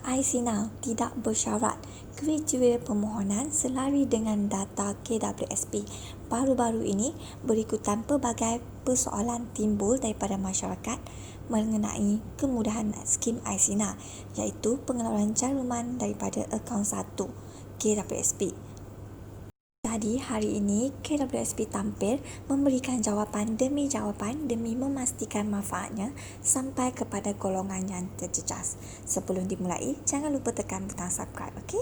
iSINA tidak bersyarat. Kriteria permohonan selari dengan data KWSP. Baru-baru ini, berikutan pelbagai persoalan timbul daripada masyarakat mengenai kemudahan skim iSINA, iaitu pengeluaran caruman daripada akaun 1 KWSP. Jadi, hari ini KWSP tampil memberikan jawapan demi memastikan manfaatnya sampai kepada golongan yang terjejas. Sebelum dimulai, jangan lupa tekan butang subscribe, okey?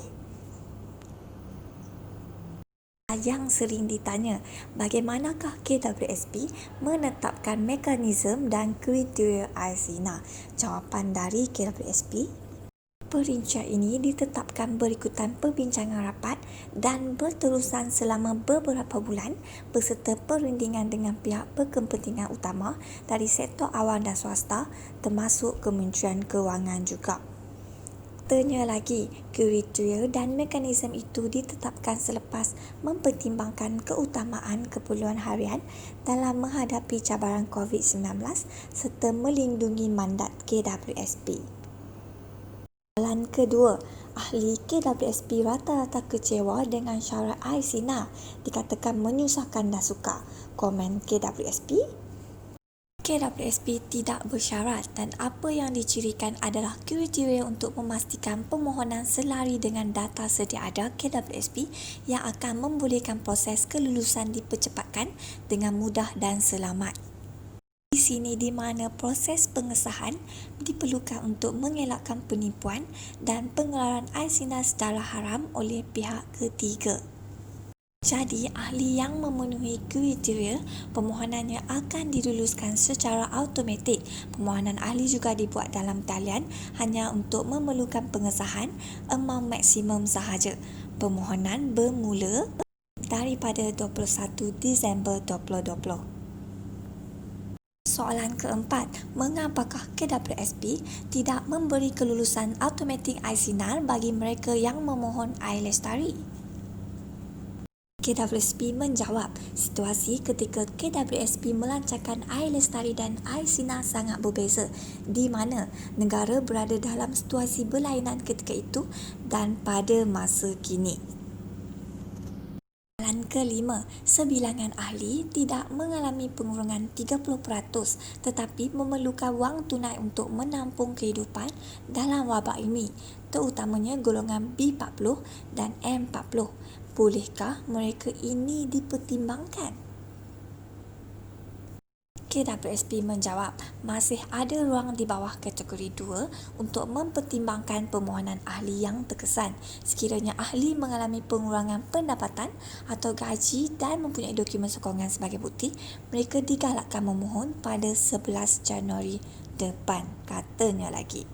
Yang sering ditanya, bagaimanakah KWSP menetapkan mekanisme dan kriteria iSINA? Jawapan dari KWSP, perincian ini ditetapkan berikutan perbincangan rapat dan berterusan selama beberapa bulan berserta perundingan dengan pihak berkepentingan utama dari sektor awam dan swasta termasuk Kementerian Kewangan juga. Tanya lagi, kriteria dan mekanisme itu ditetapkan selepas mempertimbangkan keutamaan keperluan harian dalam menghadapi cabaran COVID-19 serta melindungi mandat KWSP. Soalan kedua, ahli KWSP rata-rata kecewa dengan syarat iSINA, dikatakan menyusahkan dan sukar. Komen KWSP? KWSP tidak bersyarat dan apa yang dicirikan adalah kriteria untuk memastikan permohonan selari dengan data sedia ada KWSP yang akan membolehkan proses kelulusan dipercepatkan dengan mudah dan selamat. Di sini di mana proses pengesahan diperlukan untuk mengelakkan penipuan dan pengeluaran iSINA secara haram oleh pihak ketiga. Jadi, ahli yang memenuhi kriteria, permohonannya akan diluluskan secara automatik. Permohonan ahli juga dibuat dalam talian hanya untuk memerlukan pengesahan amaun maksimum sahaja. Permohonan bermula daripada 21 Disember 2020. Soalan keempat, mengapakah KWSP tidak memberi kelulusan automatik iSINA bagi mereka yang memohon iLestari? KWSP menjawab, situasi ketika KWSP melancarkan iLestari dan iSINA sangat berbeza, di mana negara berada dalam situasi berlainan ketika itu dan pada masa kini. Soalan kelima, sebilangan ahli tidak mengalami pengurangan 30% tetapi memerlukan wang tunai untuk menampung kehidupan dalam wabak ini, terutamanya golongan B40 dan M40. Bolehkah mereka ini dipertimbangkan? KWSP menjawab, masih ada ruang di bawah kategori 2 untuk mempertimbangkan permohonan ahli yang terkesan sekiranya ahli mengalami pengurangan pendapatan atau gaji dan mempunyai dokumen sokongan sebagai bukti. Mereka digalakkan memohon pada 11 Januari depan, katanya lagi.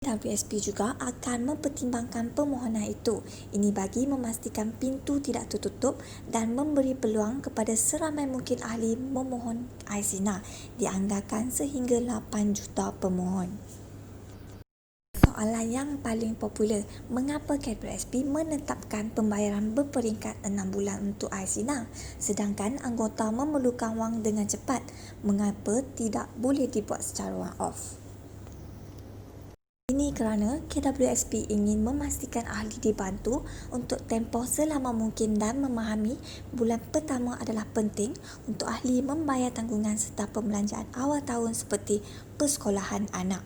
KWSP juga akan mempertimbangkan permohonan itu. Ini bagi memastikan pintu tidak tertutup dan memberi peluang kepada seramai mungkin ahli memohon iSINA, dianggarkan sehingga 8 juta pemohon. Soalan yang paling popular, mengapa KWSP menetapkan pembayaran berperingkat 6 bulan untuk iSINA sedangkan anggota memerlukan wang dengan cepat? Mengapa tidak boleh dibuat secara one-off? Ini kerana KWSP ingin memastikan ahli dibantu untuk tempoh selama mungkin dan memahami bulan pertama adalah penting untuk ahli membayar tanggungan serta pembelanjaan awal tahun seperti persekolahan anak.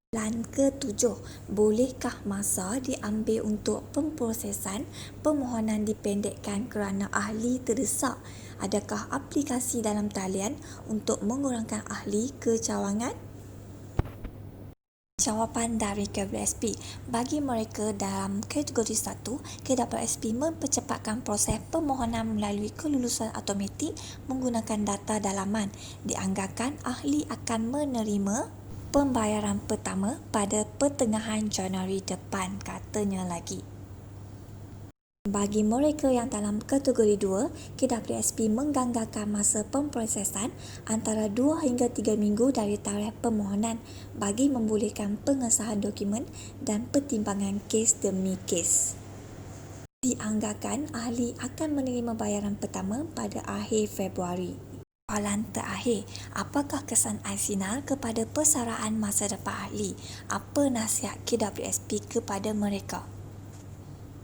Soalan ketujuh, bolehkah masa diambil untuk pemprosesan permohonan dipendekkan kerana ahli terdesak? Adakah aplikasi dalam talian untuk mengurangkan ahli kecawangan? Jawapan dari KWSP, bagi mereka dalam kategori 1, KWSP mempercepatkan proses permohonan melalui kelulusan automatik menggunakan data dalaman. Dianggarkan ahli akan menerima pembayaran pertama pada pertengahan Januari depan, katanya lagi. Bagi mereka yang dalam kategori 2, KWSP mengganggarkan masa pemprosesan antara 2 hingga 3 minggu dari tarikh permohonan bagi membolehkan pengesahan dokumen dan pertimbangan kes demi kes. Dianggarkan ahli akan menerima bayaran pertama pada akhir Februari. Soalan terakhir, apakah kesan Aisina kepada persaraan masa depan ahli? Apa nasihat KWSP kepada mereka?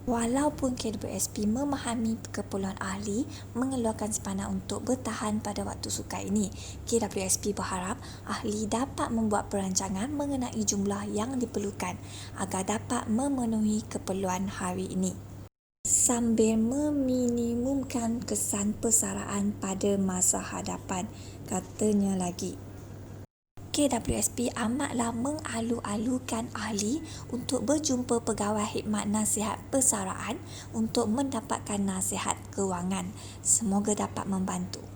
Walaupun KWSP memahami keperluan ahli mengeluarkan simpanan untuk bertahan pada waktu sukar ini, KWSP berharap ahli dapat membuat perancangan mengenai jumlah yang diperlukan agar dapat memenuhi keperluan hari ini, sambil meminimumkan kesan persaraan pada masa hadapan, katanya lagi. KWSP amatlah mengalu-alukan ahli untuk berjumpa pegawai khidmat nasihat persaraan untuk mendapatkan nasihat kewangan. Semoga dapat membantu.